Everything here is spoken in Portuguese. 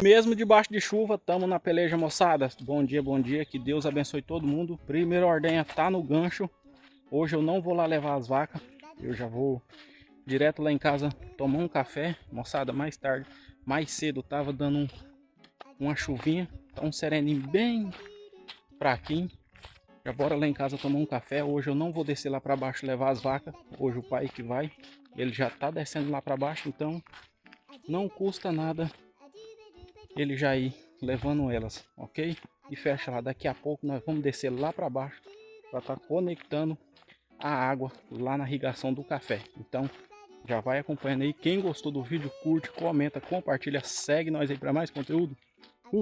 Mesmo debaixo de chuva, estamos na peleja, moçada. Bom dia, que Deus abençoe todo mundo. Primeiro ordenha tá no gancho. Hoje eu não vou lá levar as vacas. Eu já vou direto lá em casa tomar um café. Moçada, mais tarde, mais cedo, tava dando uma chuvinha. Tá um sereninho bem fraquinho. Já bora lá em casa tomar um café. Hoje eu não vou descer lá para baixo levar as vacas. Hoje o pai que vai. Ele já tá descendo lá para baixo, então não custa nada ele já ir levando elas, ok? E fecha lá, daqui a pouco nós vamos descer lá para baixo para estar conectando a água lá na irrigação do café. Então já vai acompanhando aí. Quem gostou do vídeo, curte, comenta, compartilha, segue nós aí para mais conteúdo.